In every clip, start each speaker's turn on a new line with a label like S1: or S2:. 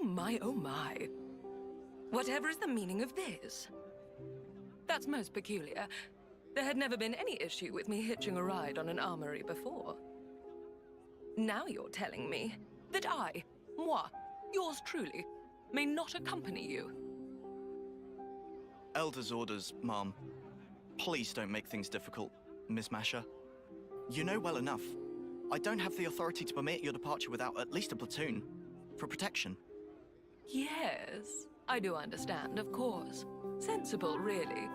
S1: oh my. Whatever is the meaning of this? That's most peculiar. There had never been any issue with me hitching a ride on an armory before. Now you're telling me that I, moi, yours truly, may not accompany you.
S2: Elder's orders, Mom. Please don't make things difficult, Miss Masher. You know well enough. I don't have the authority to permit your departure without at least a platoon. For protection.
S1: Yes, I do understand, of course. Sensible, really.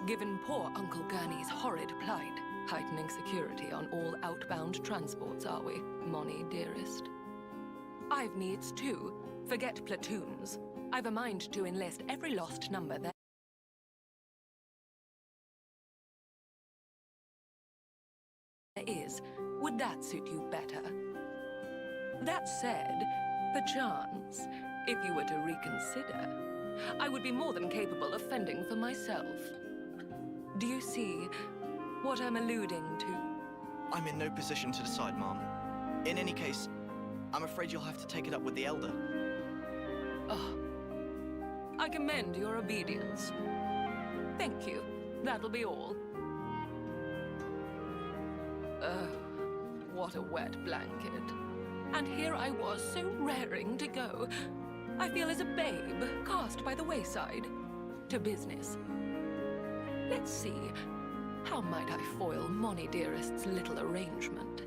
S1: Given poor Uncle Gurney's horrid plight, heightening security on all outbound transports, are we, Moni, dearest? I've needs too. Forget platoons. I've a mind to enlist every lost number there is. Would that suit you better? That said, perchance, if you were to reconsider, I would be more than capable of fending for myself. Do you see what I'm alluding to?
S2: I'm in no position to decide, Mom. In any case, I'm afraid you'll have to take it up with the Elder.
S1: Oh, I commend your obedience. Thank you. That'll be all. Oh, what a wet blanket. And here I was, so raring to go. I feel as a babe cast by the wayside. To business. Let's see. How might I foil Moni dearest's little arrangement?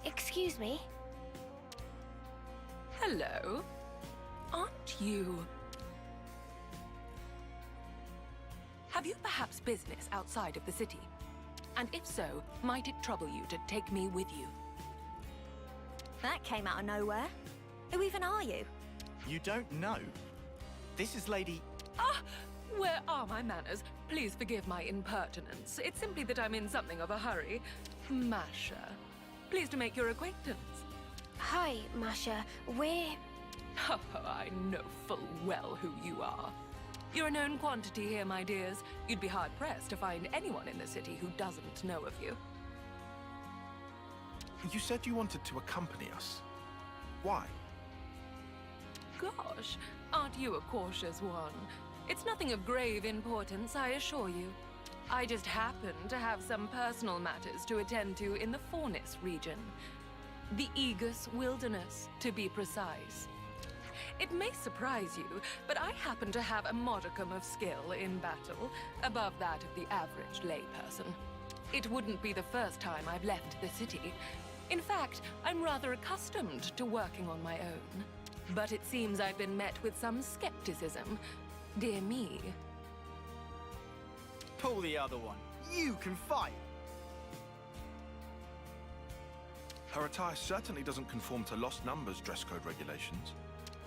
S3: Excuse me?
S1: Hello? Aren't you... Have you perhaps business outside of the city? And if so, might it trouble you to take me with you?
S3: That came out of nowhere. Who even are you?
S2: You don't know? This is Lady...
S1: Ah! Where are my manners? Please forgive my impertinence. It's simply that I'm in something of a hurry. Masha. Pleased to make your acquaintance.
S3: Hi, Masha. We're...
S1: I know full well who you are. You're a known quantity here, my dears. You'd be hard-pressed to find anyone in the city who doesn't know of you.
S4: You said you wanted to accompany us. Why?
S1: Gosh, aren't you a cautious one? It's nothing of grave importance, I assure you. I just happen to have some personal matters to attend to in the Fornis region. The Aegis Wilderness, to be precise. It may surprise you, but I happen to have a modicum of skill in battle, above that of the average layperson. It wouldn't be the first time I've left the city. In fact, I'm rather accustomed to working on my own. But it seems I've been met with some skepticism. Dear me.
S5: Pull the other one. You can fight!
S4: Her attire certainly doesn't conform to Lost Numbers dress code regulations.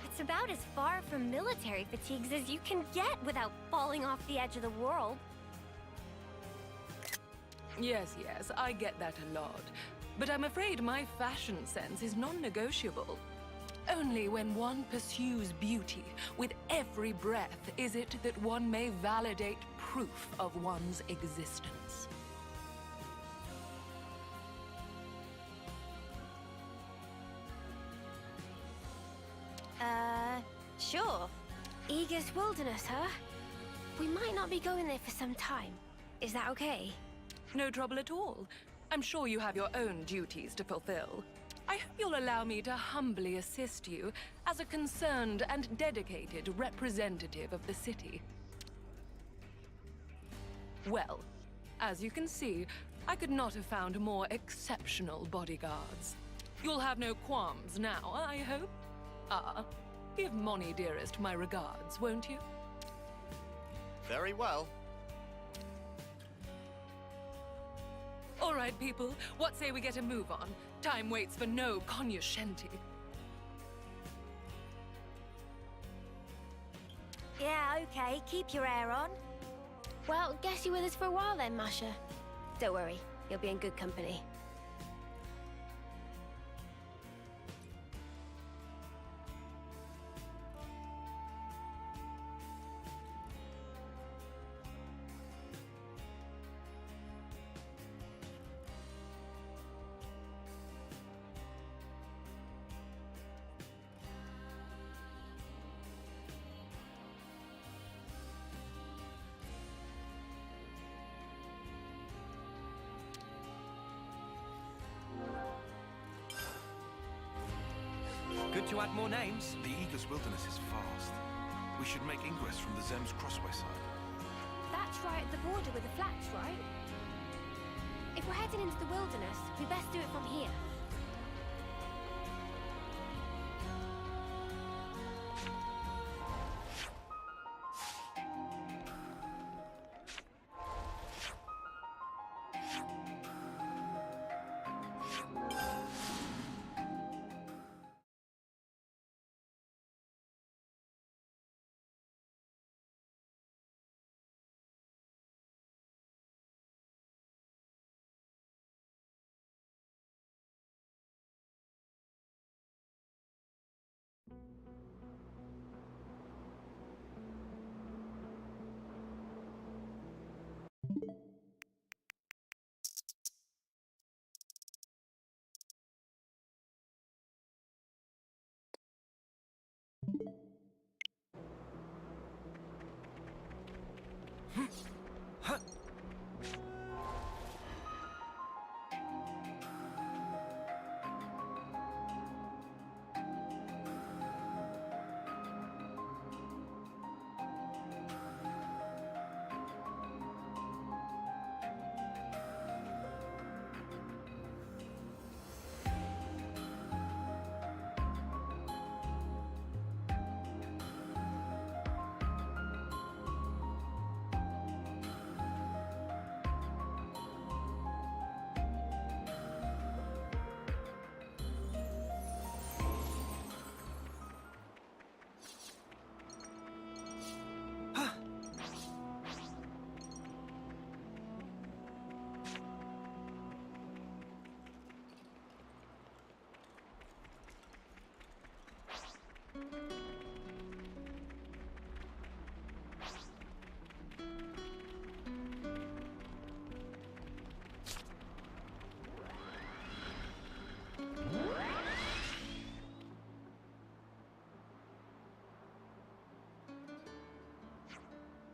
S3: It's about as far from military fatigues as you can get without falling off the edge of the world.
S1: Yes, I get that a lot. But I'm afraid my fashion sense is non-negotiable. Only when one pursues beauty with every breath is it that one may validate proof of one's existence.
S3: Sure. Aegis Wilderness, huh? We might not be going there for some time. Is that okay?
S1: No trouble at all. I'm sure you have your own duties to fulfill. I hope you'll allow me to humbly assist you as a concerned and dedicated representative of the city. Well, as you can see, I could not have found more exceptional bodyguards. You'll have no qualms now, I hope? Ah, give Moni dearest my regards, won't you?
S2: Very well.
S1: All right, people, what say we get a move on? Time waits for no cognoscenti.
S6: Yeah, okay. Keep your hair on.
S3: Well, guess you're with us for a while then, Masha. Don't worry, you'll be in good company.
S7: Good to add more names.
S4: The Aegis Wilderness is vast. We should make ingress from the Zem's Crossway side.
S3: That's right at the border with the flats, right? If we're heading into the wilderness, we best do it from here.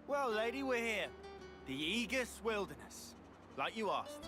S5: Well, lady, we're here. The Aegis Wilderness. Like you asked.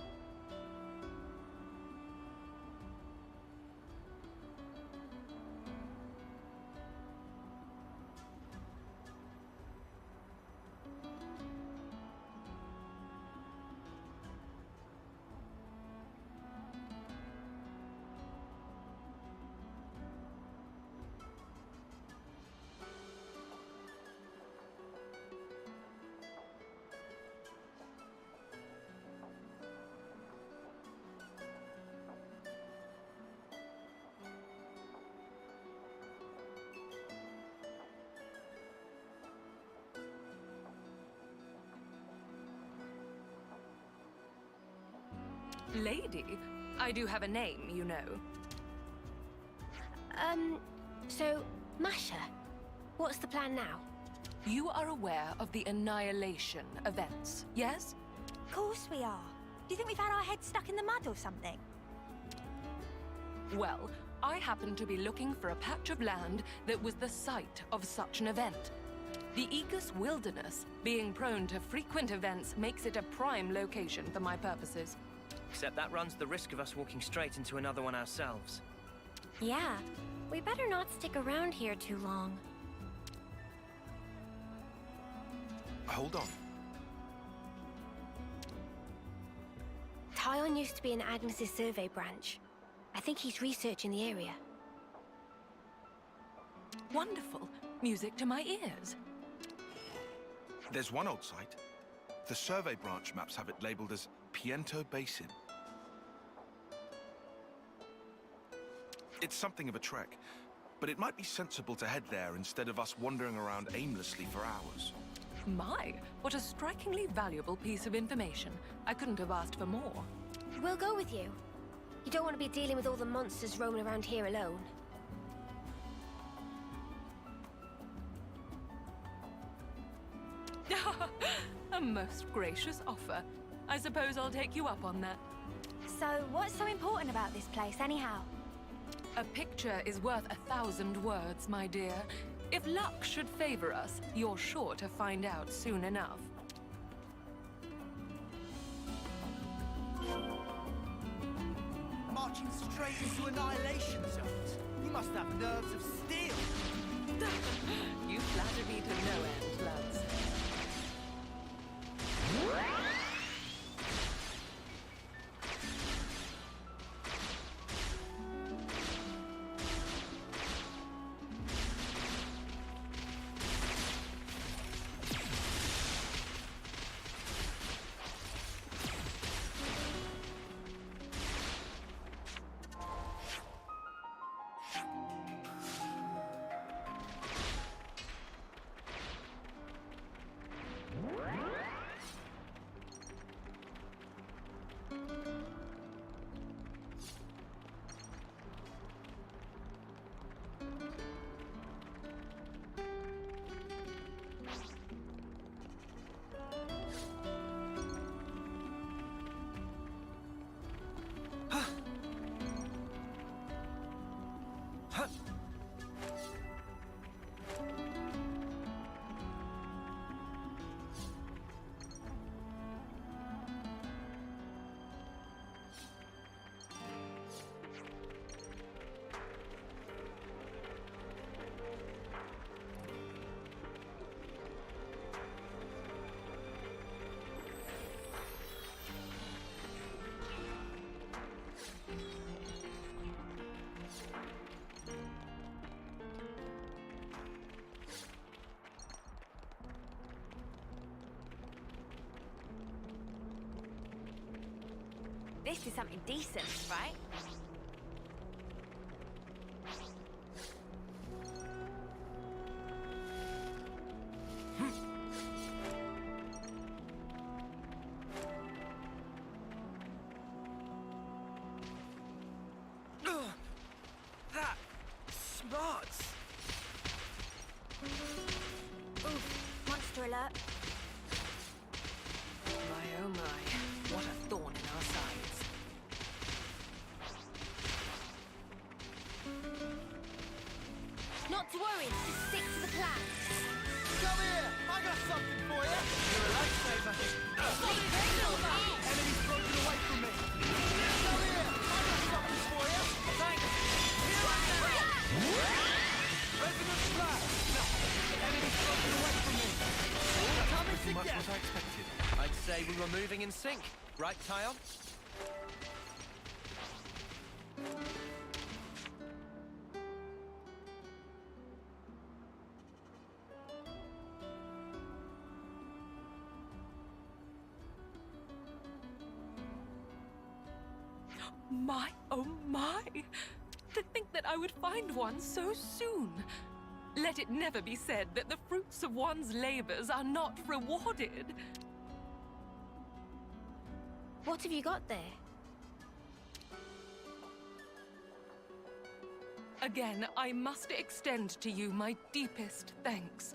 S1: Lady, I do have a name, you know.
S3: So, Masha, what's the plan now?
S1: You are aware of the Annihilation events, yes?
S6: Of course we are. Do you think we've had our heads stuck in the mud or something?
S1: Well, I happen to be looking for a patch of land that was the site of such an event. The Aegis Wilderness, being prone to frequent events, makes it a prime location for my purposes.
S7: Except that runs the risk of us walking straight into another one ourselves.
S3: Yeah, we better not stick around here too long.
S4: Hold on.
S3: Tyon used to be in Agnes's survey branch. I think he's researching the area.
S1: Wonderful. Music to my ears.
S4: There's one old site. The survey branch maps have it labeled as Piento Basin. It's something of a trek, but it might be sensible to head there instead of us wandering around aimlessly for hours.
S1: My, what a strikingly valuable piece of information. I couldn't have asked for more.
S3: We'll go with you. You don't want to be dealing with all the monsters roaming around here alone.
S1: A most gracious offer. I suppose I'll take you up on that.
S6: So, what's so important about this place, anyhow?
S1: A picture is worth 1,000 words, my dear. If luck should favor us, you're sure to find out soon enough.
S5: Marching straight into annihilation zones. You must have nerves of steel.
S1: You flatter me to no end, lads.
S6: This is something decent, right?
S5: That smarts.
S6: Oof, monster alert.
S1: My oh my, what a thorn in our sides.
S3: Not to worry, just stick to the plan.
S5: Come here! I got something for you! You're a lifesaver. Enemy's broken away from me. Come here! I got something for you! Thanks! Here I am! Resonant blast! No! Enemy's broken away from me. Coming
S4: Pretty much
S5: together!
S4: what I expected.
S7: I'd say we were moving in sync, right, Tyon?
S1: My, oh my! To think that I would find one so soon. Let it never be said that the fruits of one's labors are not rewarded.
S3: What have you got there?
S1: Again, I must extend to you my deepest thanks.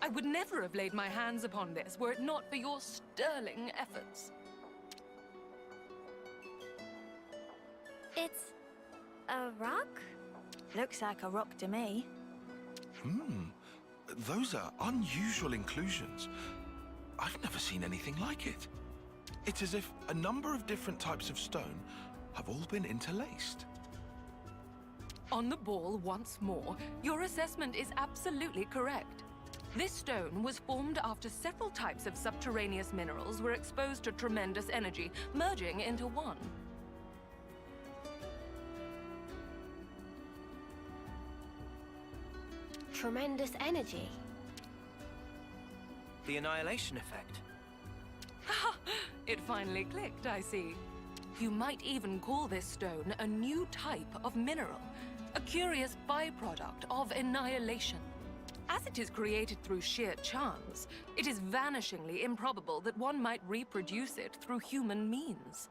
S1: I would never have laid my hands upon this were it not for your sterling efforts.
S6: It's a rock? Looks like a rock to me.
S4: Those are unusual inclusions. I've never seen anything like it. It's as if a number of different types of stone have all been interlaced.
S1: On the ball once more, your assessment is absolutely correct. This stone was formed after several types of subterraneous minerals were exposed to tremendous energy, merging into one.
S3: Tremendous energy.
S7: The annihilation effect.
S1: It finally clicked, I see. You might even call this stone a new type of mineral, a curious byproduct of annihilation. As it is created through sheer chance, it is vanishingly improbable that one might reproduce it through human means.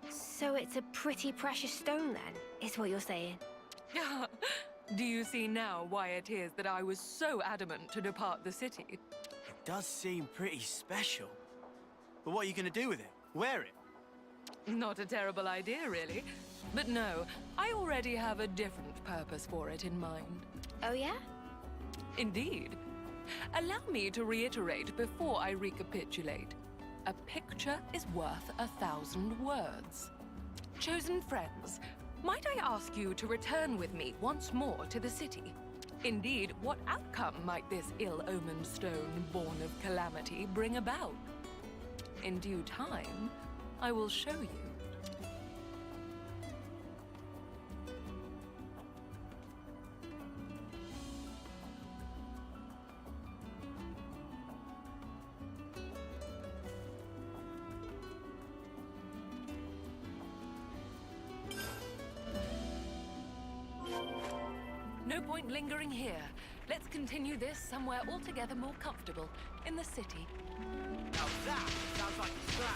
S3: So it's a pretty precious stone then, is what you're saying?
S1: Do you see now why it is that I was so adamant to depart the city?
S5: It does seem pretty special. But what are you going to do with it? Wear it?
S1: Not a terrible idea, really. But no, I already have a different purpose for it in mind.
S3: Oh yeah?
S1: Indeed. Allow me to reiterate before I recapitulate. A picture is worth 1,000 words. Chosen friends, might I ask you to return with me once more to the city? Indeed, what outcome might this ill-omened stone born of calamity bring about? In due time, I will show you. No point lingering here. Let's continue this somewhere altogether more comfortable, in the city.
S5: Now that sounds like a plan.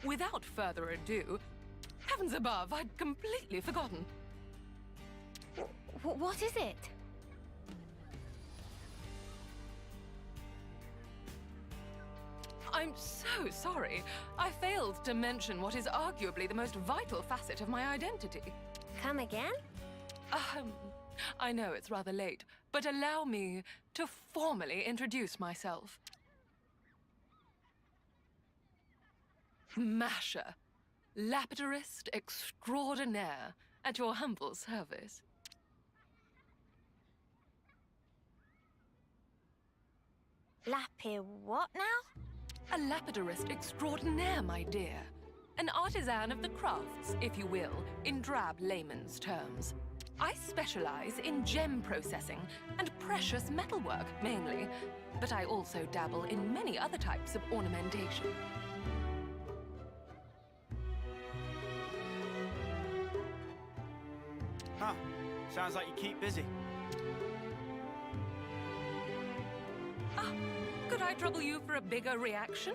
S1: Without further ado, heavens above, I'd completely forgotten.
S3: What is it?
S1: I'm so sorry. I failed to mention what is arguably the most vital facet of my identity.
S3: Come again?
S1: I know it's rather late, but allow me to formally introduce myself. Masher, lapidarist extraordinaire, at your humble service.
S6: Lappy what now?
S1: A lapidarist extraordinaire, my dear. An artisan of the crafts, if you will, in drab layman's terms. I specialize in gem processing and precious metalwork, mainly, but I also dabble in many other types of ornamentation.
S5: Huh. Sounds like you keep busy.
S1: Could I trouble you for a bigger reaction?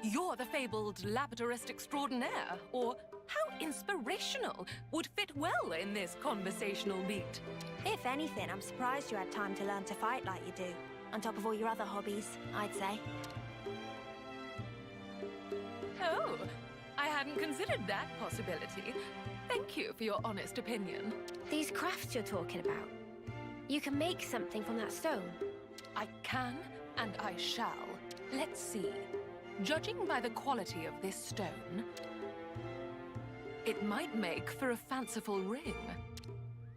S1: You're the fabled lapidarist extraordinaire, or how inspirational would fit well in this conversational beat.
S6: If anything, I'm surprised you had time to learn to fight like you do. On top of all your other hobbies, I'd say.
S1: Oh, I hadn't considered that possibility. Thank you for your honest opinion.
S3: These crafts you're talking about. You can make something from that stone.
S1: I can, and I shall. Let's see. Judging by the quality of this stone, it might make for a fanciful ring.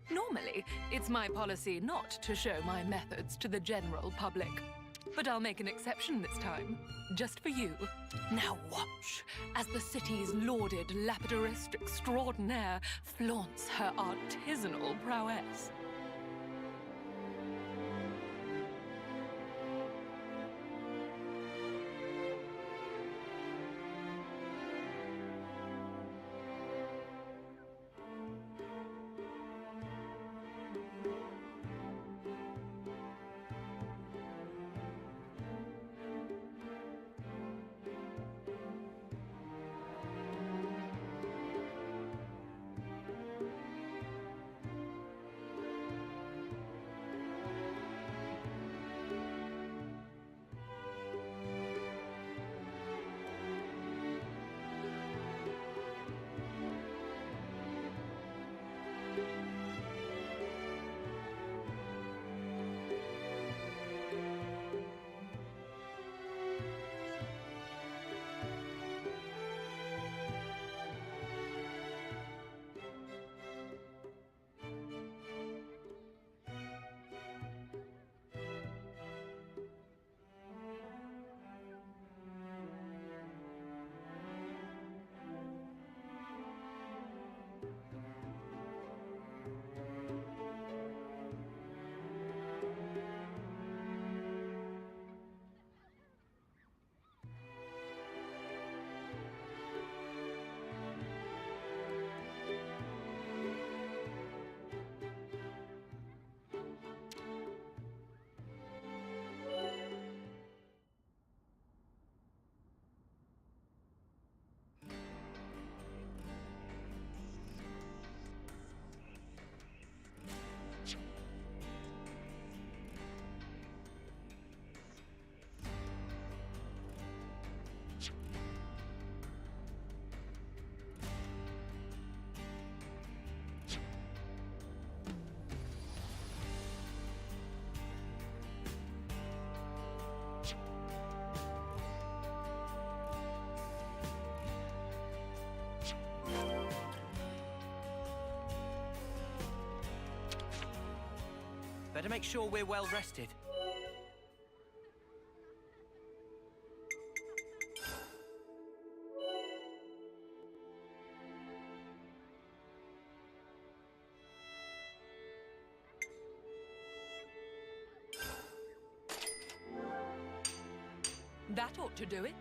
S1: Normally, it's my policy not to show my methods to the general public. But I'll make an exception this time, just for you. Now watch as the city's lauded lapidarist extraordinaire flaunts her artisanal prowess.
S7: Better make sure we're well rested.
S1: That ought to do it.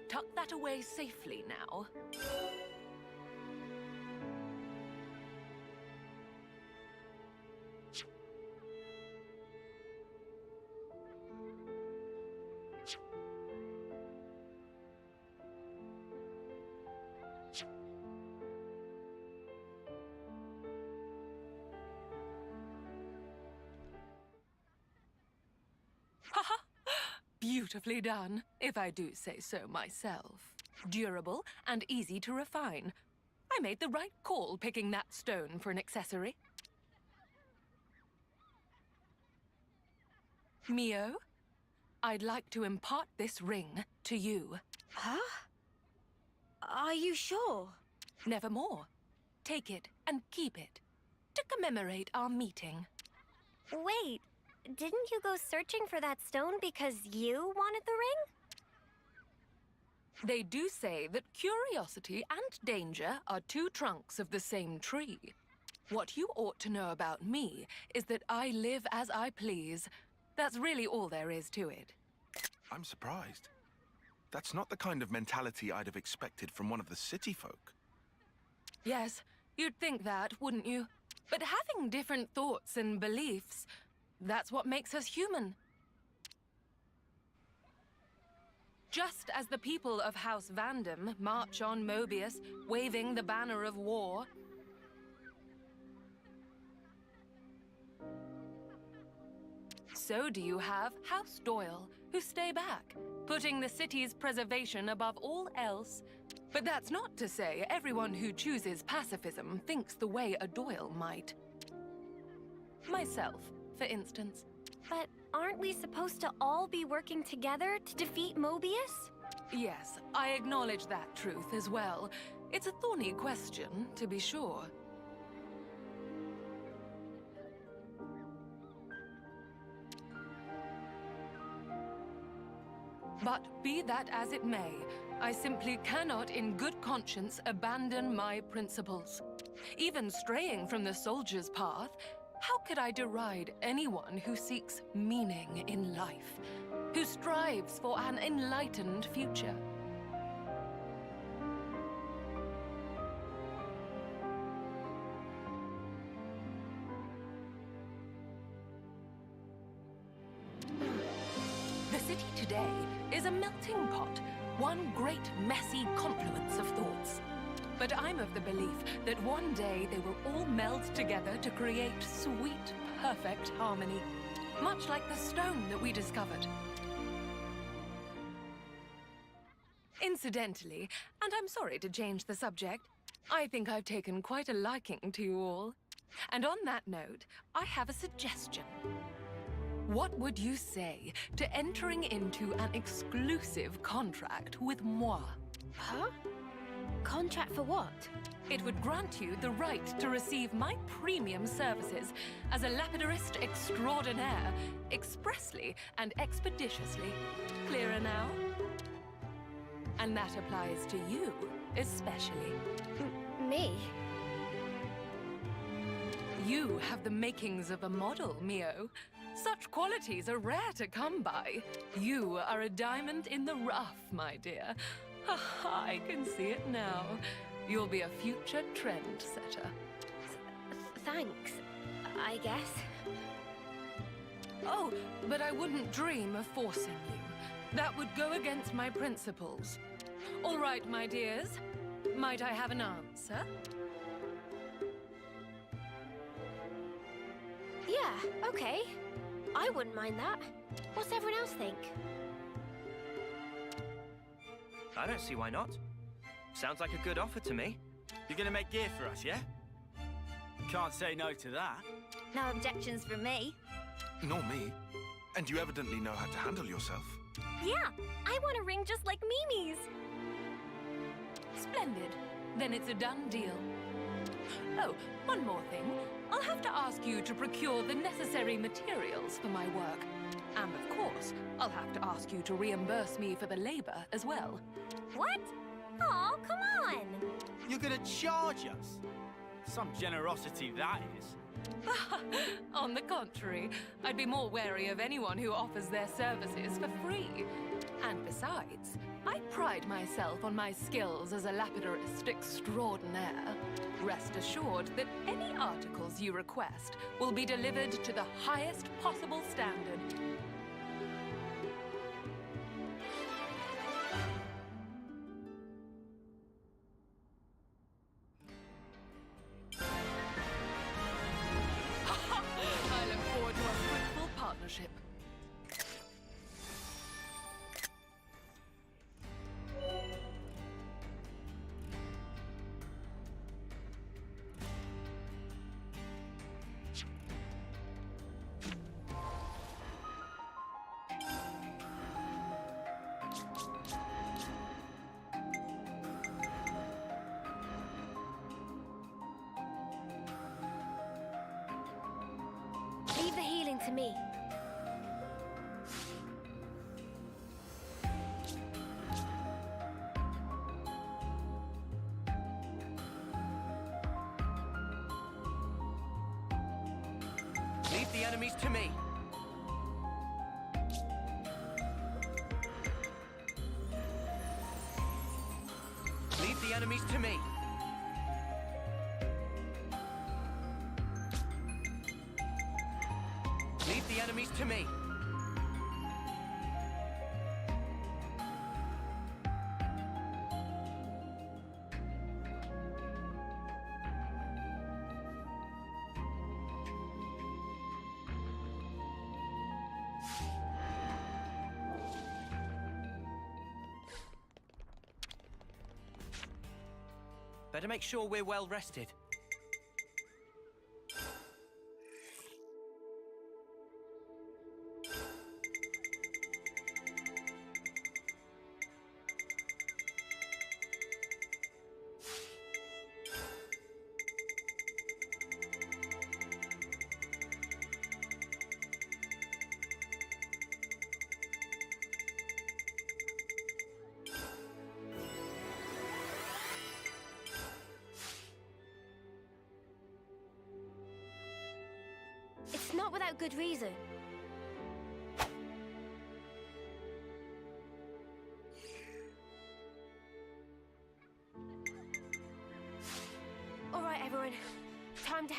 S1: Tuck that away safely now. Haha! Beautifully done, if I do say so myself. Durable and easy to refine. I made the right call picking that stone for an accessory. Mio, I'd like to impart this ring to you.
S3: Huh? Are you sure?
S1: Nevermore. Take it and keep it to commemorate our meeting.
S3: Wait, didn't you go searching for that stone because you wanted the ring?
S1: They do say that curiosity and danger are two trunks of the same tree. What you ought to know about me is that I live as I please. That's really all there is to it.
S4: I'm surprised. That's not the kind of mentality I'd have expected from one of the city folk.
S1: Yes, you'd think that, wouldn't you? But having different thoughts and beliefs, that's what makes us human. Just as the people of House Vandam march on Mobius, waving the banner of war, so do you have House Doyle, who stay back, putting the city's preservation above all else. But that's not to say everyone who chooses pacifism thinks the way a Doyle might. Myself, for instance.
S3: But aren't we supposed to all be working together to defeat Mobius?
S1: Yes, I acknowledge that truth as well. It's a thorny question, to be sure. But be that as it may, I simply cannot in good conscience abandon my principles. Even straying from the soldier's path, how could I deride anyone who seeks meaning in life, who strives for an enlightened future? The city today is a melting pot, one great messy confluence of thoughts. But I'm of the belief that one day they will all meld together to create sweet, perfect harmony, much like the stone that we discovered. Incidentally, and I'm sorry to change the subject, I think I've taken quite a liking to you all. And on that note, I have a suggestion. What would you say to entering into an exclusive contract with moi?
S3: Huh? Contract for what?
S1: It would grant you the right to receive my premium services as a lapidarist extraordinaire, expressly and expeditiously. Clearer now? And that applies to you, especially.
S3: Me?
S1: You have the makings of a model, Mio. Such qualities are rare to come by. You are a diamond in the rough, my dear. I can see it now. You'll be a future trendsetter.
S3: Thanks, I guess.
S1: Oh, but I wouldn't dream of forcing you. That would go against my principles. All right, my dears. Might I have an answer?
S3: Yeah, okay. I wouldn't mind that. What's everyone else think?
S7: I don't see why not. Sounds like a good offer to me.
S5: You're gonna make gear for us, yeah? Can't say no to that.
S6: No objections from me.
S4: Nor me. And you evidently know how to handle yourself.
S6: Yeah, I want a ring just like Mimi's.
S1: Splendid. Then it's a done deal. Oh, one more thing. I'll have to ask you to procure the necessary materials for my work. And of course, I'll have to ask you to reimburse me for the labor as well.
S6: What? Oh, come on.
S5: You're gonna charge us? Some generosity, that is.
S1: On the contrary, I'd be more wary of anyone who offers their services for free. And besides, I pride myself on my skills as a lapidarist extraordinaire. Rest assured that any articles you request will be delivered to the highest possible standard. I look forward to a fruitful partnership.
S3: Leave the healing to me.
S7: Leave the enemies to me. Leave the enemies to me. Leave the enemies to me. Better make sure we're well rested.
S3: It's not without good reason. All right, everyone. Time to...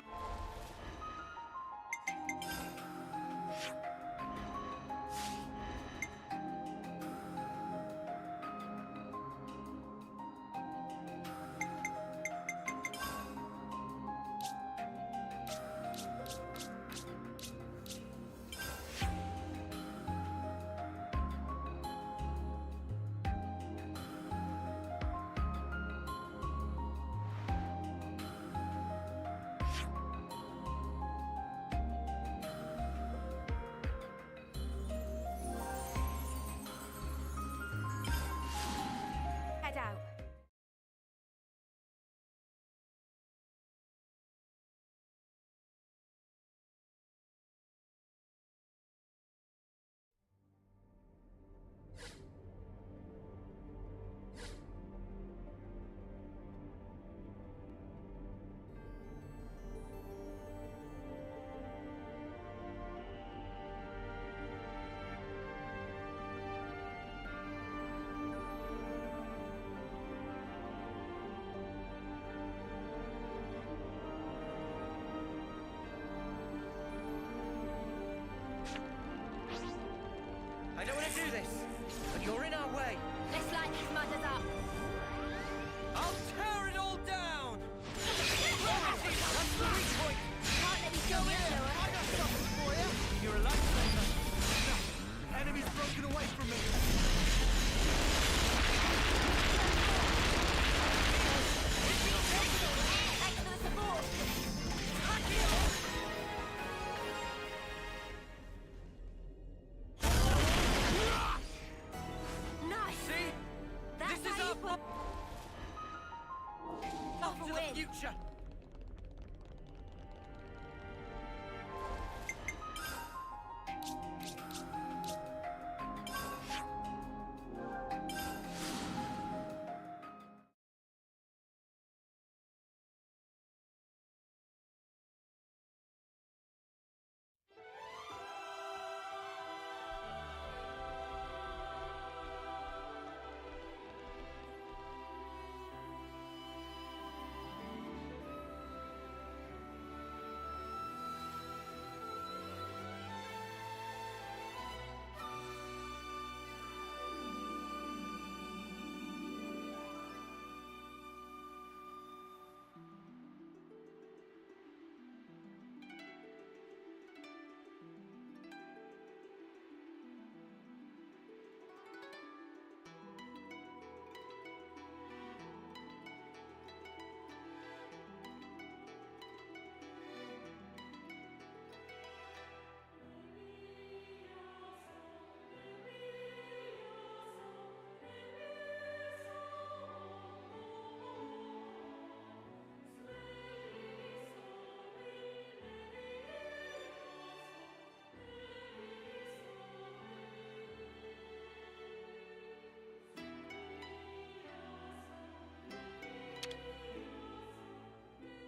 S5: broken away from me!
S6: Thanks for the support!
S3: Nice!
S5: See?
S6: That's
S5: This is
S6: how you
S5: our
S6: put
S5: path to the
S6: win.
S5: future!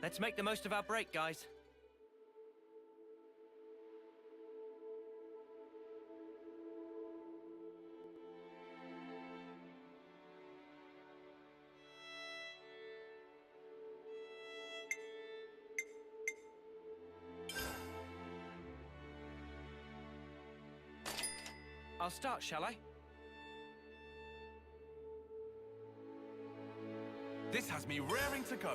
S7: Let's make the most of our break, guys. I'll start, shall I?
S4: This has me raring to go.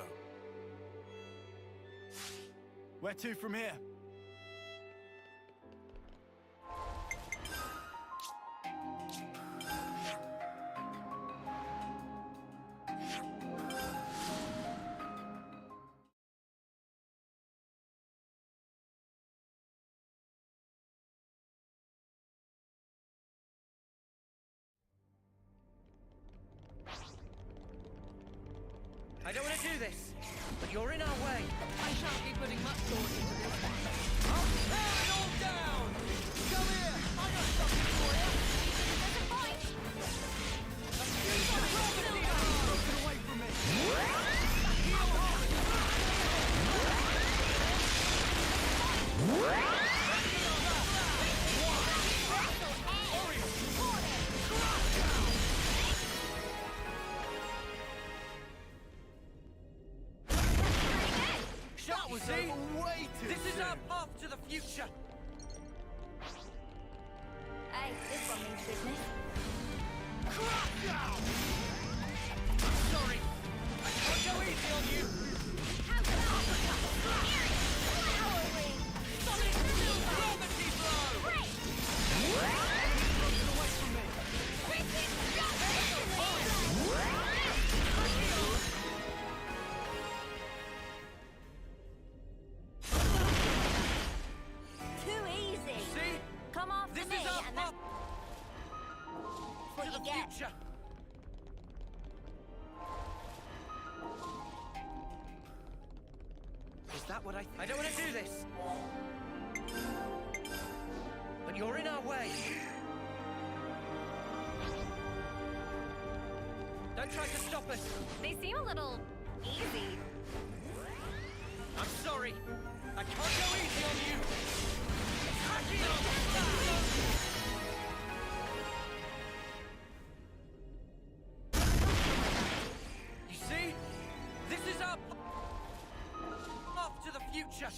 S5: Where to from here?
S7: I don't want to do this, but you're in our way.
S1: I shan't be putting much thought into this.
S5: I'll tear it all down! Come here! I got something for you!
S6: There's a fight!
S5: Broken away from me! That was
S7: See?
S5: way too
S7: This is
S5: soon.
S7: our path to the future.
S6: Hey, this one means business.
S7: Sorry, I can't go easy on you.
S6: Flowering!
S7: Solid gravity blow.
S5: Broken away from me!
S6: Too easy!
S7: See?
S6: Come after
S7: This
S6: me
S7: is our
S6: and
S7: path
S6: that's what
S7: to
S6: you
S7: the
S6: get.
S7: future. Is that what I don't want to do this. But you're in our way. Don't try to stop us.
S3: They seem a little easy.
S7: I'm sorry. I can't go easy on you. You see? This is our path to the future.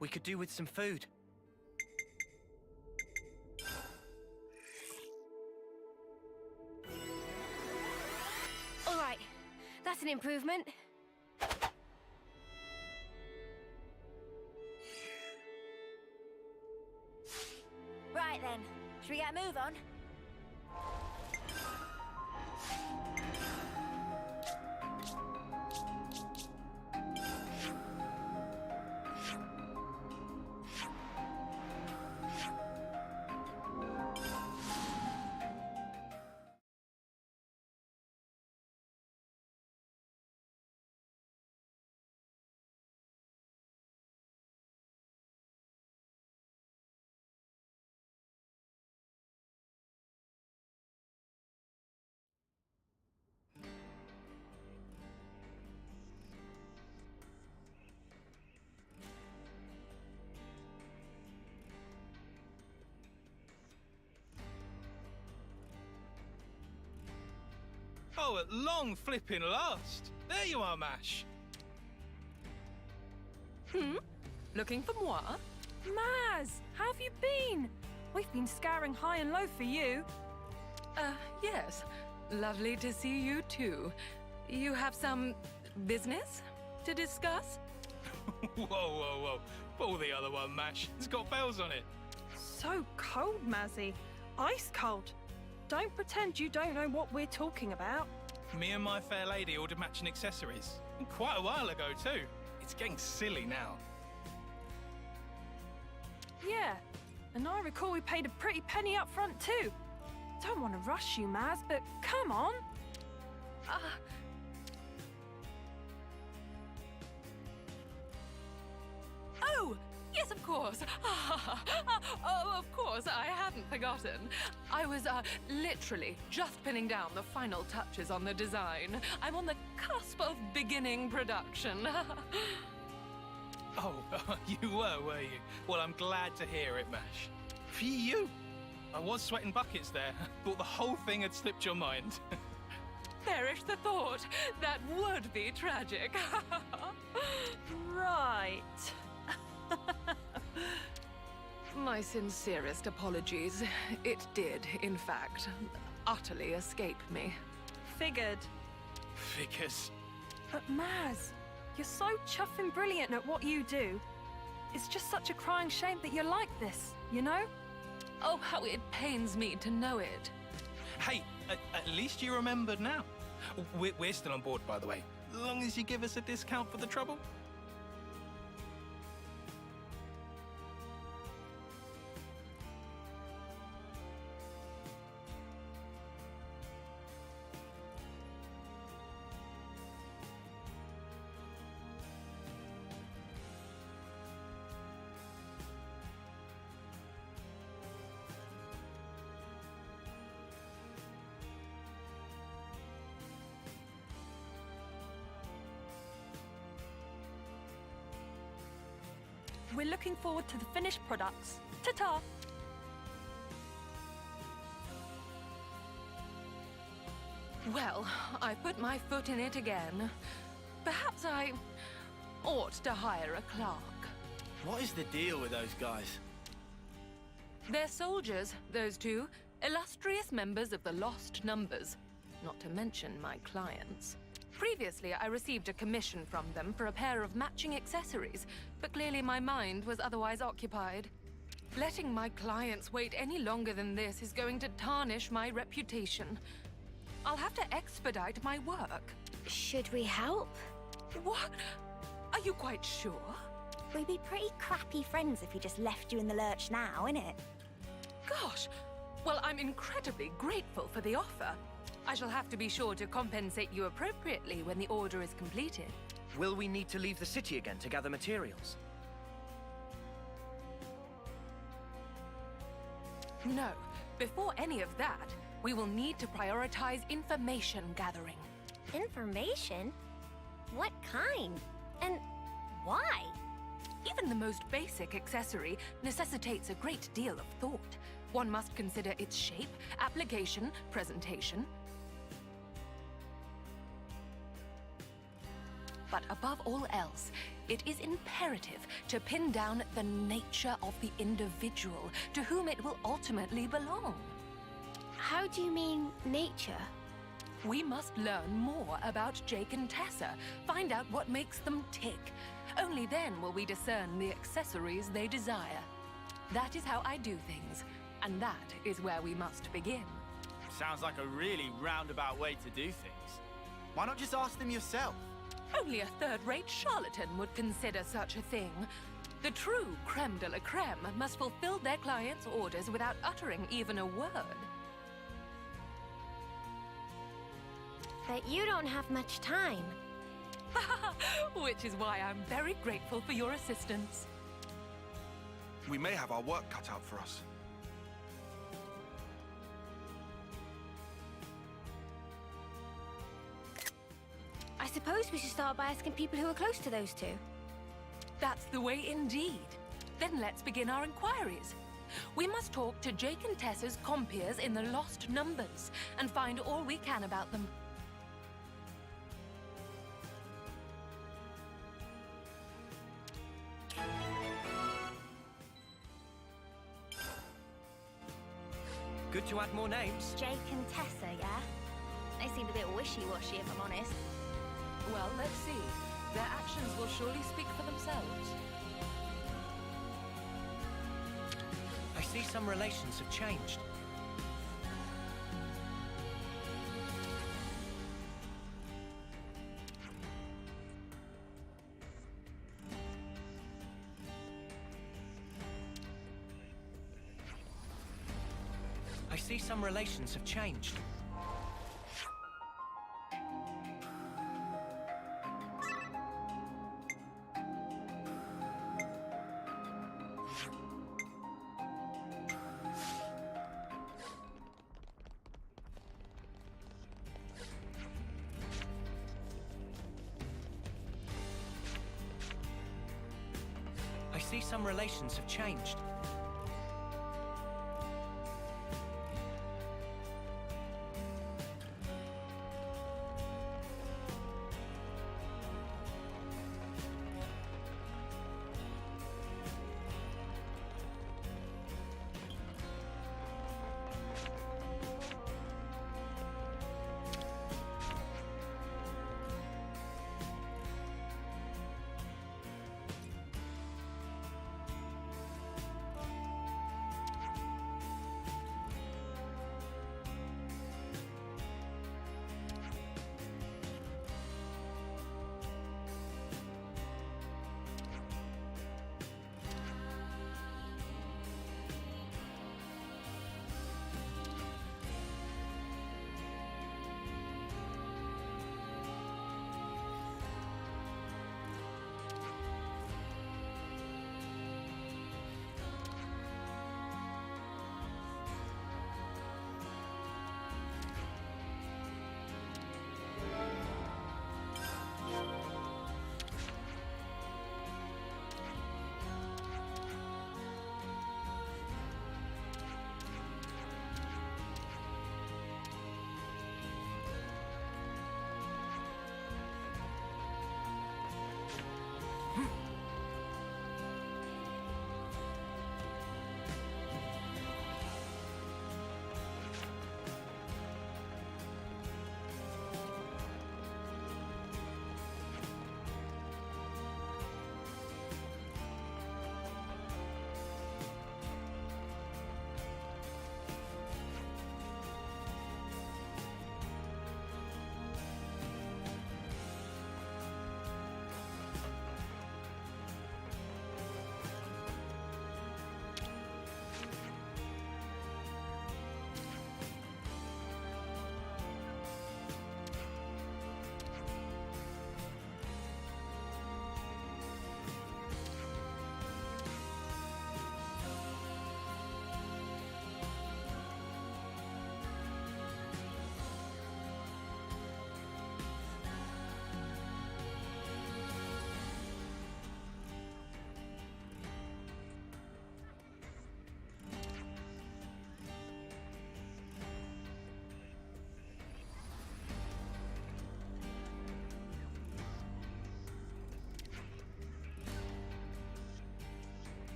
S7: We could do with some food.
S3: All right, that's an improvement.
S6: Right then, should we get a move on?
S8: Oh, at long flipping last. There you are, Mash.
S1: Looking for moi?
S9: Maz, how have you been? We've been scouring high and low for you.
S1: Yes. Lovely to see you too. You have some business to discuss?
S8: Whoa, whoa, whoa. Pull the other one, Mash. It's got bells on it.
S9: So cold, Mazzy. Ice cold. Don't pretend you don't know what we're talking about.
S8: Me and my fair lady ordered matching accessories. Quite a while ago, too. It's getting silly now.
S9: Yeah, and I recall we paid a pretty penny up front too. Don't want to rush you, Maz, but come on.
S1: Oh, yes, of course. Oh, of course, I hadn't forgotten. I was literally just pinning down the final touches on the design. I'm on the cusp of beginning production.
S8: Oh, you were you? Well, I'm glad to hear it, Mash. Phew! I was sweating buckets there. Thought the whole thing had slipped your mind.
S1: Perish the thought. That would be tragic.
S9: Right.
S1: My sincerest apologies. It did, in fact, utterly escape me.
S9: Figured.
S8: Figures.
S9: But Maz, you're so chuffing brilliant at what you do. It's just such a crying shame that you're like this, you know?
S1: Oh, how it pains me to know it.
S8: Hey, at least you remembered now. We're still on board, by the way. As long as you give us a discount for the trouble.
S9: We're looking forward to the finished products. Ta-ta!
S1: Well, I put my foot in it again. Perhaps I ought to hire a clerk.
S7: What is the deal with those guys?
S1: They're soldiers, those two. Illustrious members of the Lost Numbers. Not to mention my clients. Previously, I received a commission from them for a pair of matching accessories, but clearly my mind was otherwise occupied. Letting my clients wait any longer than this is going to tarnish my reputation. I'll have to expedite my work.
S3: Should we help?
S1: What? Are you quite sure?
S6: We'd be pretty crappy friends if we just left you in the lurch now, innit?
S1: Gosh! Well, I'm incredibly grateful for the offer. I shall have to be sure to compensate you appropriately when the order is completed.
S7: Will we need to leave the city again to gather materials?
S1: No. Before any of that, we will need to prioritize information gathering.
S3: Information? What kind? And why?
S1: Even the most basic accessory necessitates a great deal of thought. One must consider its shape, application, presentation. But above all else, it is imperative to pin down the nature of the individual to whom it will ultimately belong.
S3: How do you mean, nature?
S1: We must learn more about Jake and Tessa, find out what makes them tick. Only then will we discern the accessories they desire. That is how I do things, and that is where we must begin.
S5: Sounds like a really roundabout way to do things. Why not just ask them yourself?
S1: Only a third-rate charlatan would consider such a thing. The true creme de la creme must fulfill their clients' orders without uttering even a word.
S3: But you don't have much time.
S1: Which is why I'm very grateful for your assistance.
S4: We may have our work cut out for us.
S3: I suppose we should start by asking people who are close to those two.
S1: That's the way indeed. Then let's begin our inquiries. We must talk to Jake and Tessa's compeers in the Lost Numbers and find all we can about them.
S7: Good to add more names.
S6: Jake and Tessa, yeah? They seemed a bit wishy-washy, if I'm honest.
S1: Well, let's see. Their actions will surely speak for themselves.
S7: I see some relations have changed. I see some relations have changed. I see some relations have changed.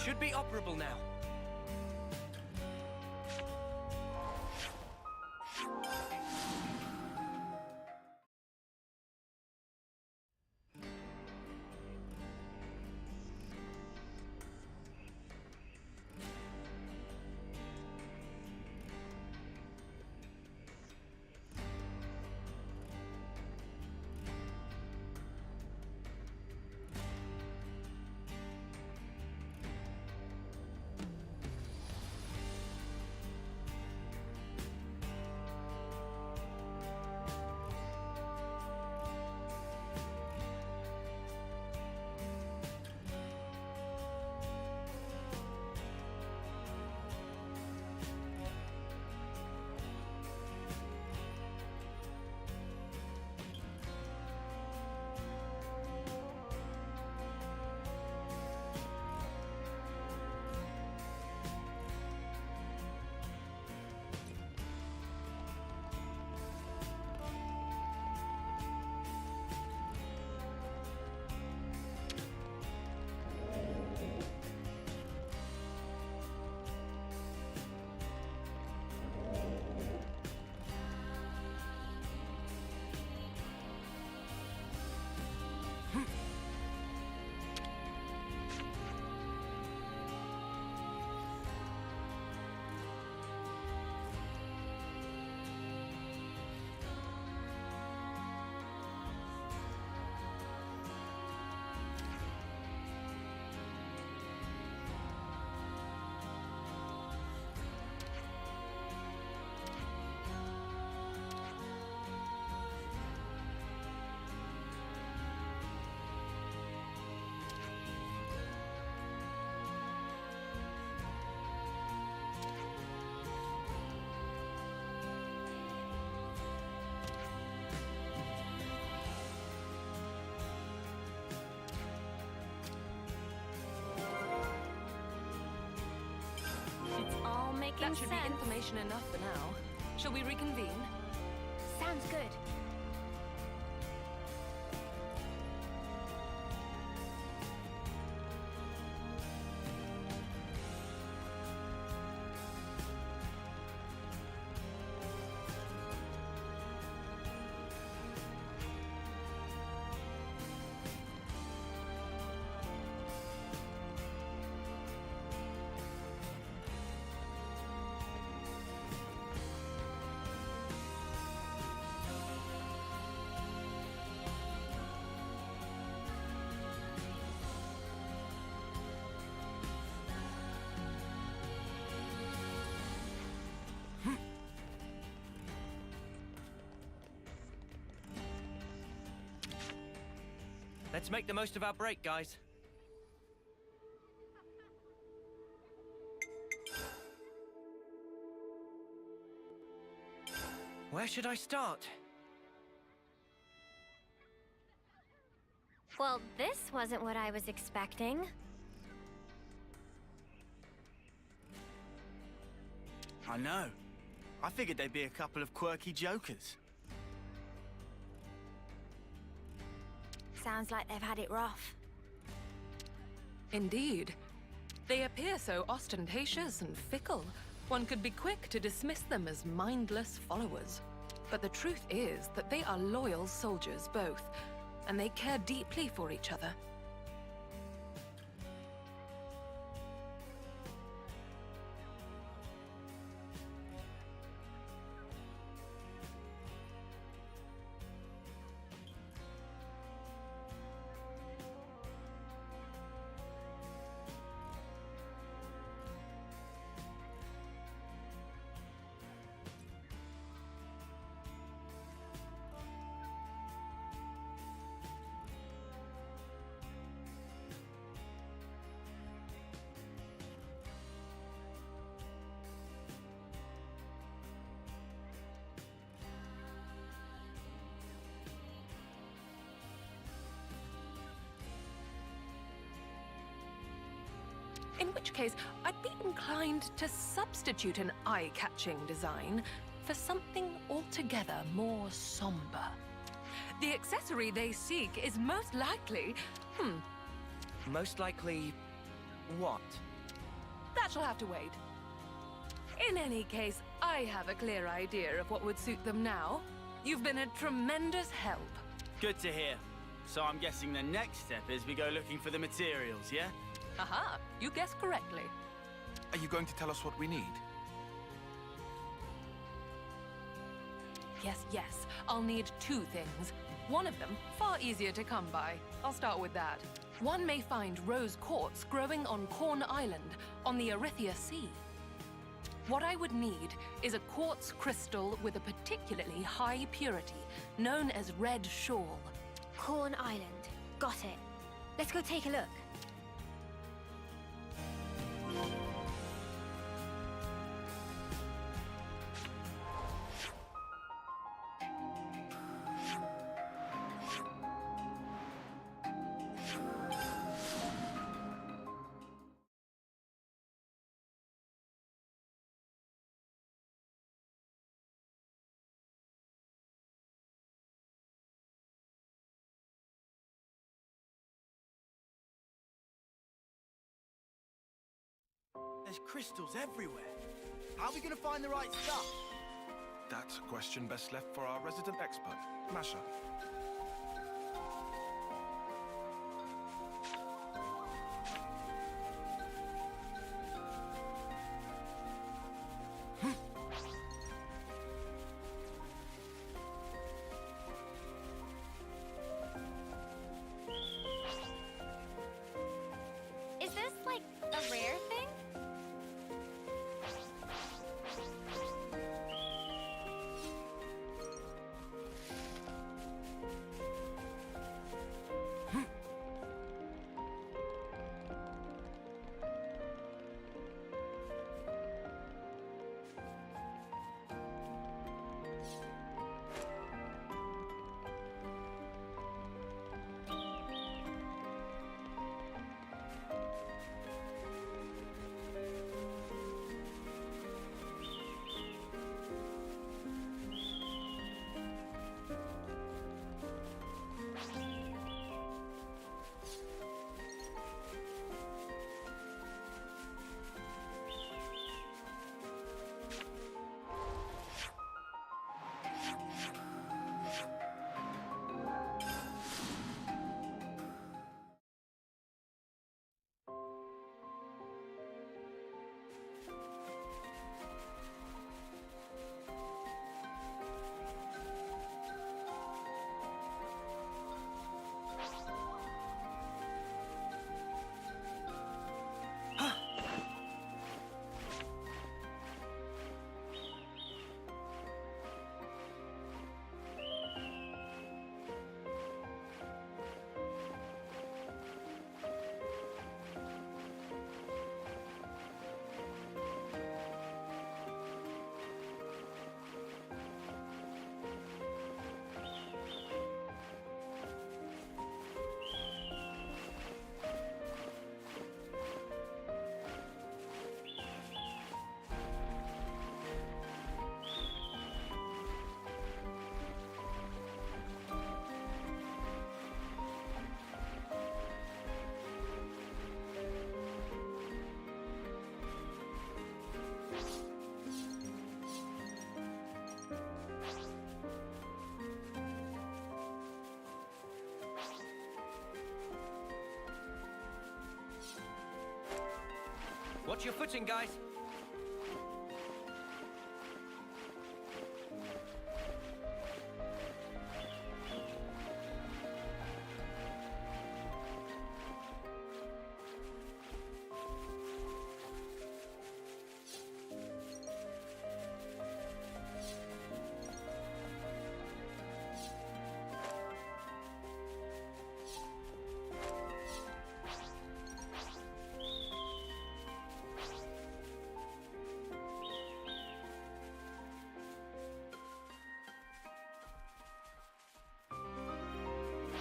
S7: should be operable now.
S3: It's all making
S1: That should
S3: sense.
S1: be information enough for now. Shall we reconvene?
S3: Sounds good.
S7: Let's make the most of our break, guys. Where should I start?
S3: Well, this wasn't what I was expecting.
S5: I know. I figured they'd be a couple of quirky jokers.
S6: Sounds like they've had it rough.
S1: Indeed. They appear so ostentatious and fickle. One could be quick to dismiss them as mindless followers. But the truth is that they are loyal soldiers both, and they care deeply for each other. In which case, I'd be inclined to substitute an eye-catching design for something altogether more somber. The accessory they seek is most likely...
S7: Most likely... what?
S1: that shall have to wait. In any case, I have a clear idea of what would suit them now. You've been a tremendous help.
S7: Good to hear. So I'm guessing the next step is we go looking for the materials, yeah?
S1: Aha, you guessed correctly.
S4: Are you going to tell us what we need?
S1: Yes, I'll need two things. One of them, far easier to come by. I'll start with that. One may find rose quartz growing on Corn Island, on the Erythia Sea. What I would need is a quartz crystal with a particularly high purity, known as Red Shawl.
S3: Corn Island. Got it. Let's go take a look.
S5: There's crystals everywhere. How are we gonna find the right stuff?
S4: That's a question best left for our resident expert, Masha.
S3: Is this, like, a rare thing?
S7: Watch your footing, guys.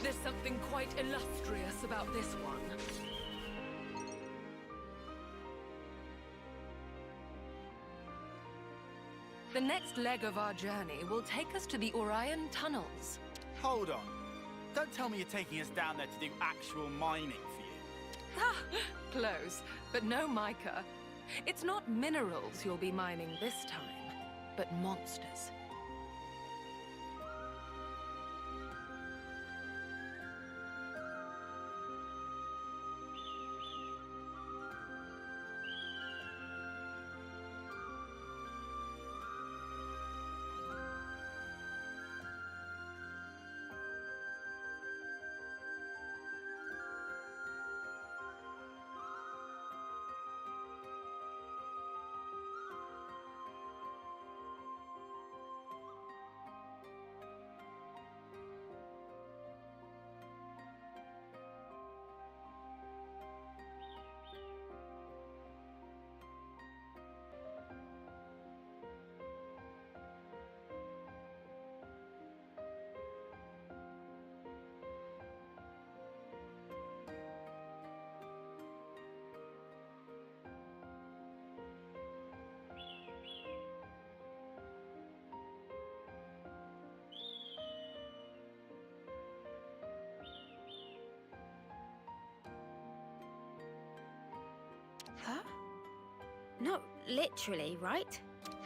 S1: There's something quite illustrious about this one. The next leg of our journey will take us to the Orion tunnels.
S7: Hold on. Don't tell me you're taking us down there to do actual mining for you.
S1: Ah, close, but no mica. It's not minerals you'll be mining this time, but monsters.
S3: Huh? Not literally, right?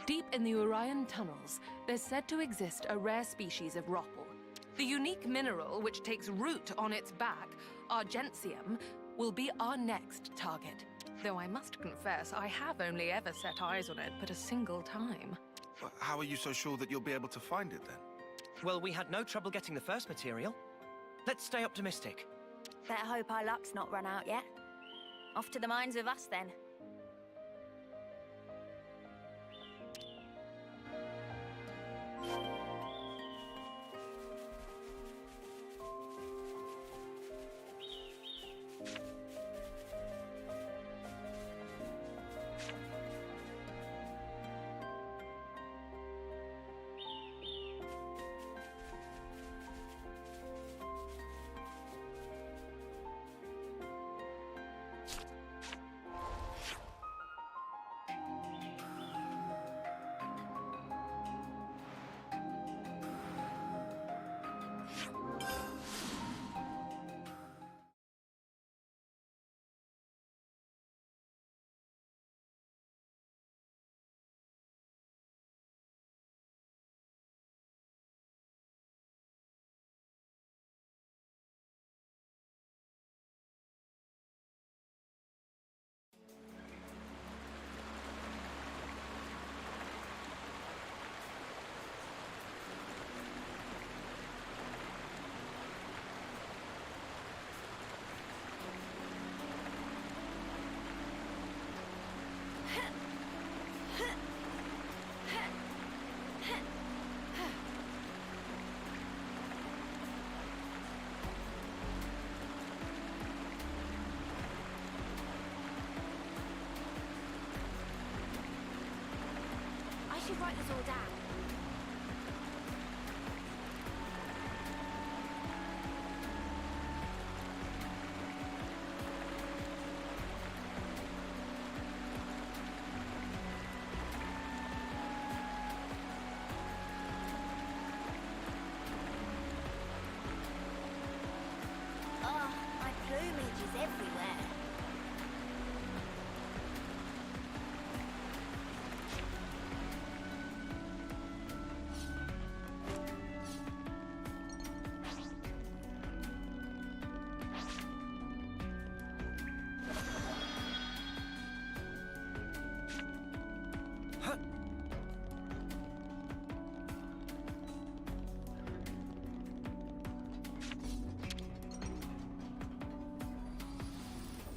S1: Deep in the Orion tunnels, there's said to exist a rare species of rottle. The unique mineral which takes root on its back, argentium, will be our next target. Though I must confess, I have only ever set eyes on it but a single time.
S4: Well, how are you so sure that you'll be able to find it then?
S7: Well, we had no trouble getting the first material. Let's stay optimistic.
S6: Better hope our luck's not run out yet. Off to the mines with us, then.
S3: I should write this all down.
S6: Oh, my plumage is everywhere.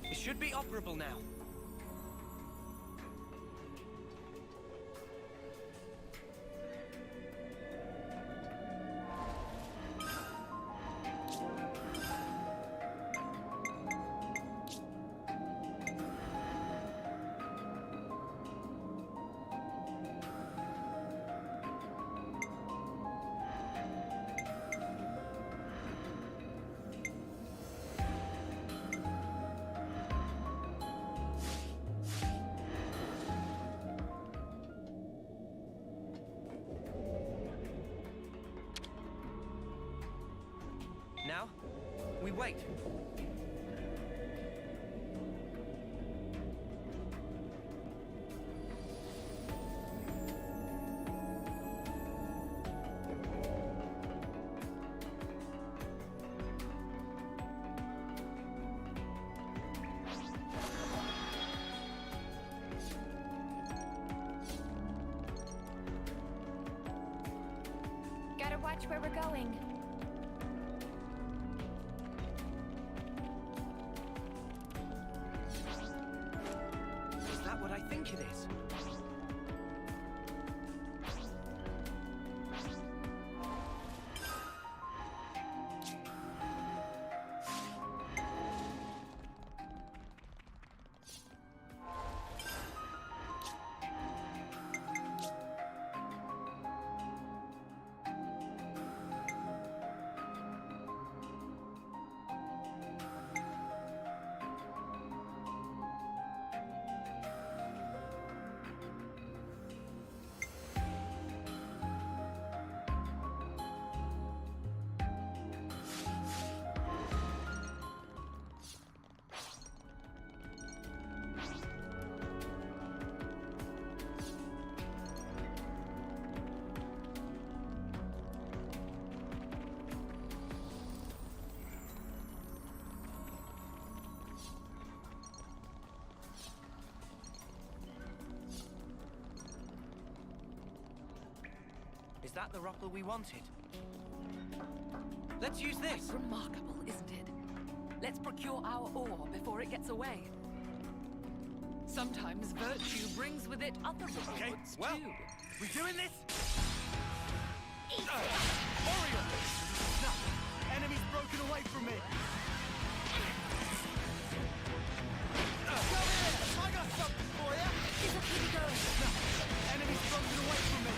S7: It should be operable now. Now, we wait.
S6: watch where we're going.
S7: Is that what I think it is? Is that the Ruppel we wanted? Let's use this!
S1: Remarkable, isn't it? Let's procure our ore before it gets away. Sometimes virtue brings with it other rewards,
S5: Okay, well,
S1: too.
S5: we doing this? Orion! No, enemy's broken away from me. Go here! I got something for you!
S3: Just keep going.
S5: No, enemy's broken away from me.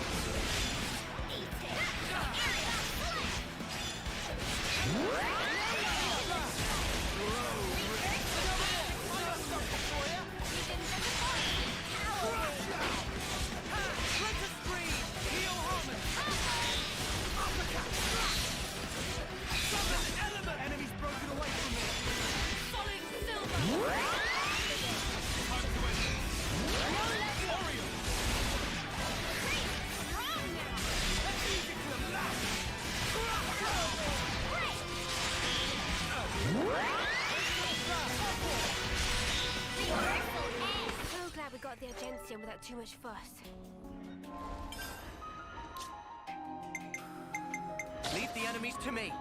S5: Enemy's broken away from me.
S1: Solid silver!
S5: Orion! Let's use it to the last!
S3: So glad we got the Agencium without too much fuss.
S7: Leave the enemies to me!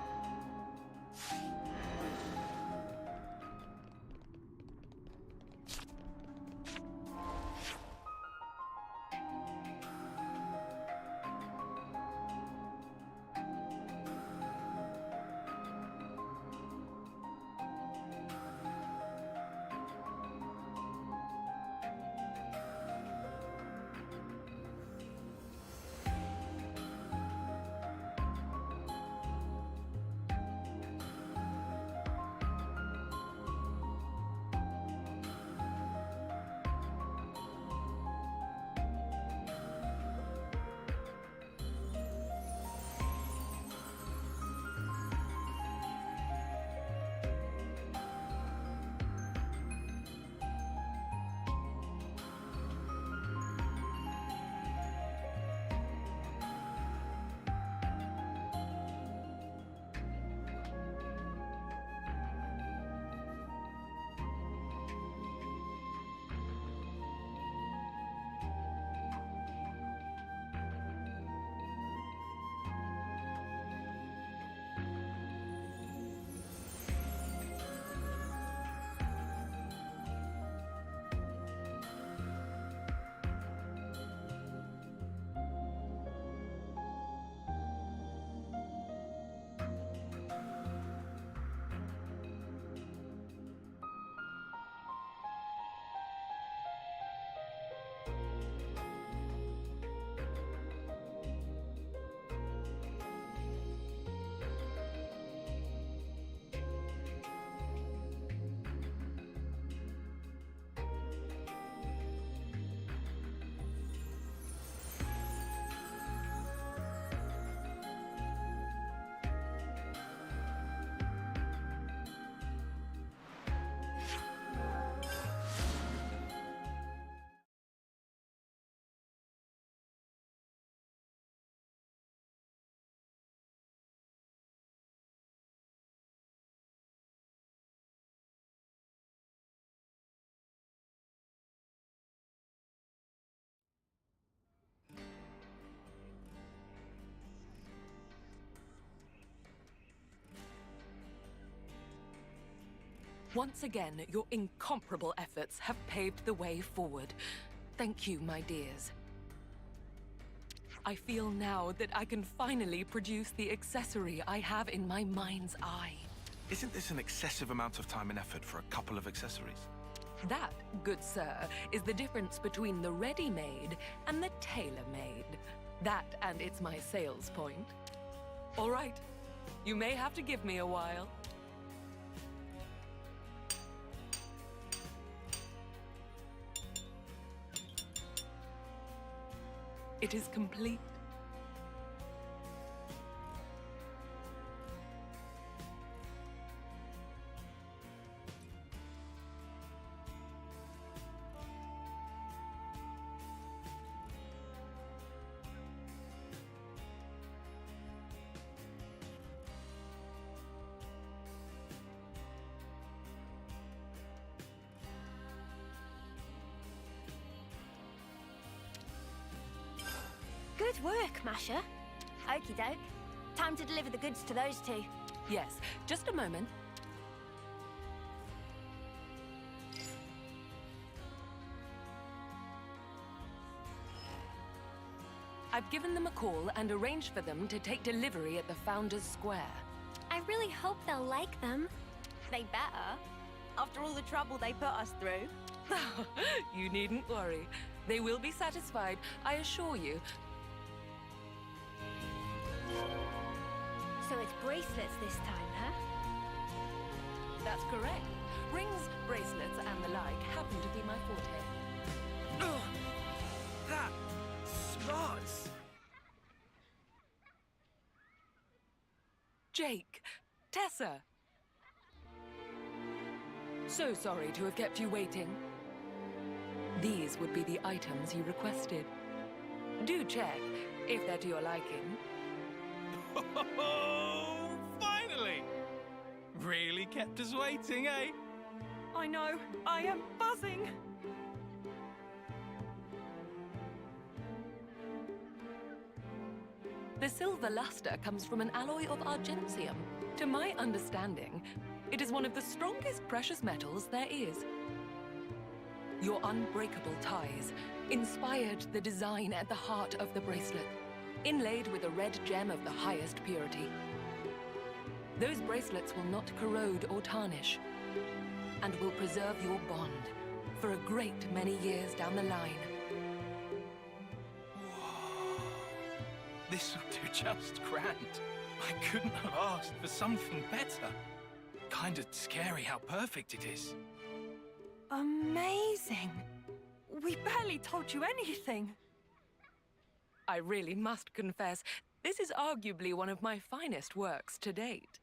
S1: Once again, your incomparable efforts have paved the way forward. Thank you, my dears. I feel now that I can finally produce the accessory I have in my mind's eye.
S4: Isn't this an excessive amount of time and effort for a couple of accessories?
S1: That, good sir, is the difference between the ready-made and the tailor-made. That, and it's my sales point. All right, you may have to give me a while. It is complete.
S3: Good work, Masha.
S6: Okie doke. Time to deliver the goods to those two.
S1: Yes, just a moment. I've given them a call and arranged for them to take delivery at the Founders Square.
S3: I really hope they'll like them.
S6: They better. After all the trouble they put us through.
S1: You needn't worry. They will be satisfied, I assure you.
S3: So it's bracelets this time, huh?
S1: That's correct. Rings, bracelets, and the like happen to be my forte.
S7: Ugh, that smarts.
S1: Jake, Tessa. So sorry to have kept you waiting. These would be the items you requested. Do check if they're to your liking.
S8: Oh, finally! Really kept us waiting, eh?
S9: I know, I am buzzing.
S1: The silver luster comes from an alloy of argentium. To my understanding, it is one of the strongest precious metals there is. Your unbreakable ties inspired the design at the heart of the bracelet, inlaid with a red gem of the highest purity. Those bracelets will not corrode or tarnish, and will preserve your bond for a great many years down the line.
S8: Whoa. This will do just grand. I couldn't have asked for something better. Kinda scary how perfect it is.
S9: Amazing. We barely told you anything.
S1: I really must confess, this is arguably one of my finest works to date.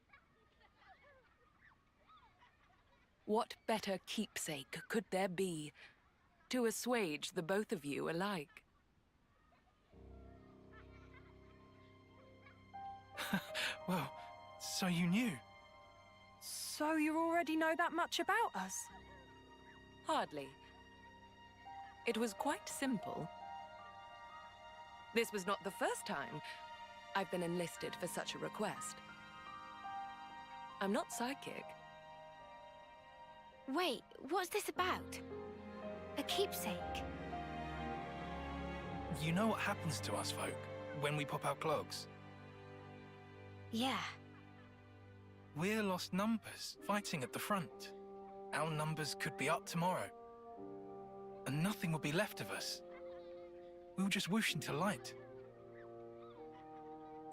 S1: What better keepsake could there be to assuage the both of you alike?
S8: Well, so you knew.
S9: So you already know that much about us?
S1: Hardly. It was quite simple. This was not the first time I've been enlisted for such a request. I'm not psychic.
S3: Wait, what's this about? A keepsake?
S8: You know what happens to us folk when we pop our clogs?
S3: Yeah.
S8: We're lost numbers fighting at the front. Our numbers could be up tomorrow. And nothing will be left of us. We'll just whoosh into light.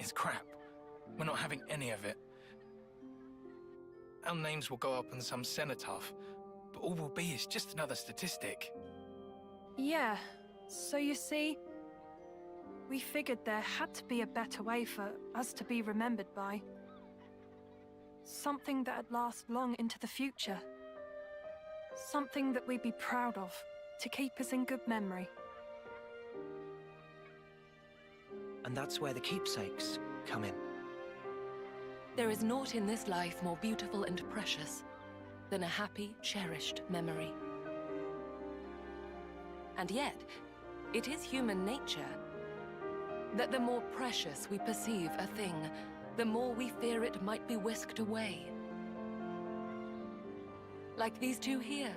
S8: It's crap. We're not having any of it. Our names will go up on some cenotaph, but all we'll be is just another statistic.
S9: Yeah, so you see, we figured there had to be a better way for us to be remembered by. Something that'd last long into the future. Something that we'd be proud of, to keep us in good memory.
S5: And that's where the keepsakes come in.
S1: There is naught in this life more beautiful and precious than a happy, cherished memory. And yet, it is human nature that the more precious we perceive a thing, the more we fear it might be whisked away. Like these two here.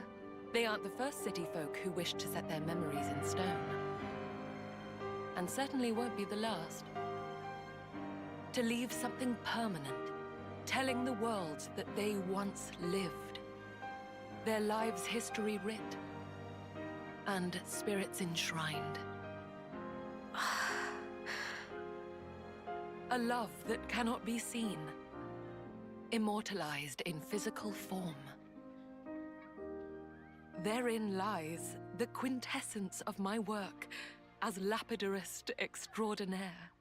S1: They aren't the first city folk who wish to set their memories in stone. And certainly won't be the last. To leave something permanent, telling the world that they once lived. Their lives' history writ, and spirits enshrined. A love that cannot be seen, immortalized in physical form. Therein lies the quintessence of my work as lapidarist extraordinaire.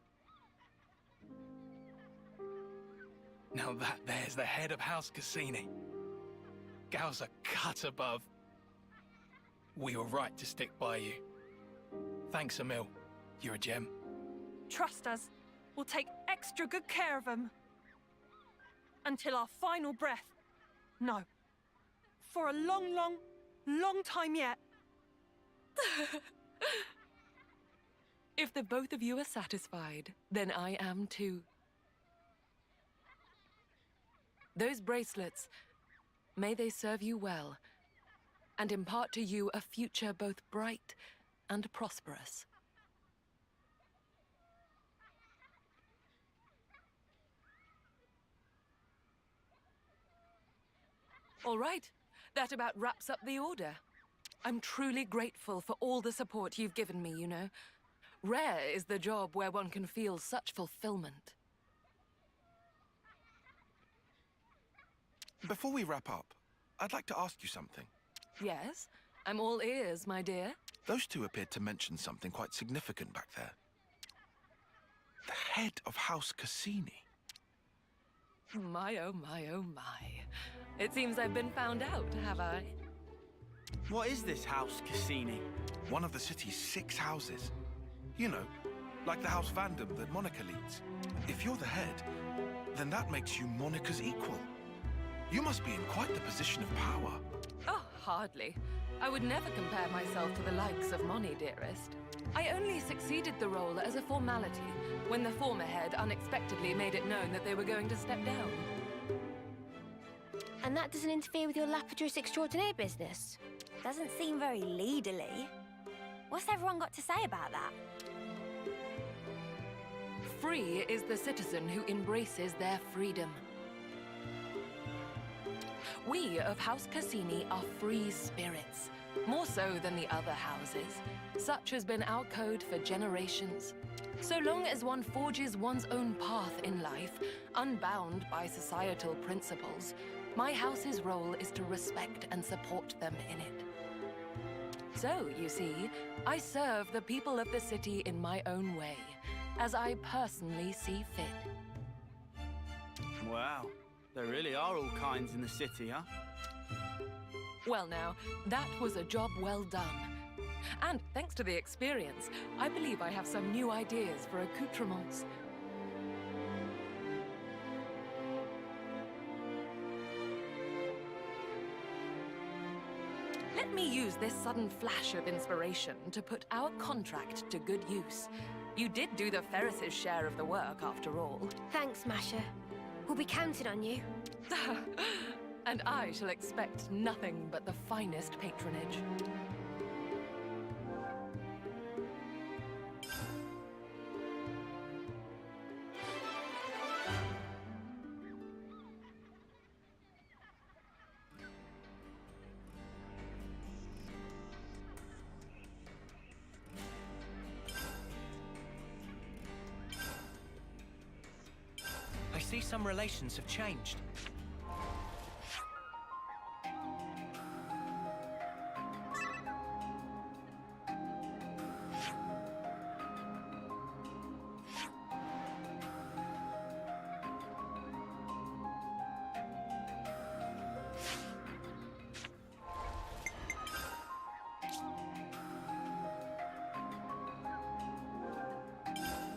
S8: Now that there's the head of House Cassini. Gal's a cut above. We were right to stick by you. Thanks, Emil. You're a gem.
S9: Trust us. We'll take extra good care of him. Until our final breath. No. For a long, long, long time yet.
S1: If the both of you are satisfied, then I am too. Those bracelets, may they serve you well, and impart to you a future both bright and prosperous. All right, that about wraps up the order. I'm truly grateful for all the support you've given me, you know. Rare is the job where one can feel such fulfillment.
S4: Before we wrap up, I'd like to ask you something.
S1: Yes, I'm all ears, my dear.
S4: Those two appeared to mention something quite significant back there. The head of House Cassini.
S1: My, oh my, oh my. It seems I've been found out, have I?
S5: What is this House Cassini?
S4: One of the city's 6 houses. You know, like the House Vandam that Monica leads. If you're the head, then that makes you Monica's equal. You must be in quite the position of power.
S1: Oh, hardly. I would never compare myself to the likes of Moni, dearest. I only succeeded the role as a formality, when the former head unexpectedly made it known that they were going to step down.
S3: And that doesn't interfere with your lapidarist extraordinaire business?
S6: Doesn't seem very leaderly. What's everyone got to say about that?
S1: Free is the citizen who embraces their freedom. We of House Cassini are free spirits, more so than the other houses. Such has been our code for generations. So long as one forges one's own path in life, unbound by societal principles, my house's role is to respect and support them in it. So, you see, I serve the people of the city in my own way, as I personally see fit.
S5: Wow, there really are all kinds in the city, huh?
S1: Well now, that was a job well done. And thanks to the experience, I believe I have some new ideas for accoutrements. Let me use this sudden flash of inspiration to put our contract to good use. You did do the Ferris's share of the work, after all.
S3: Thanks, Masha. We'll be counting on you.
S1: And I shall expect nothing but the finest patronage.
S7: I see some relations have changed.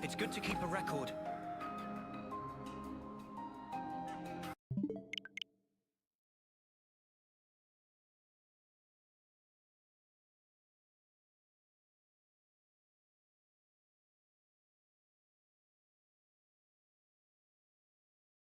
S7: It's good to keep a record.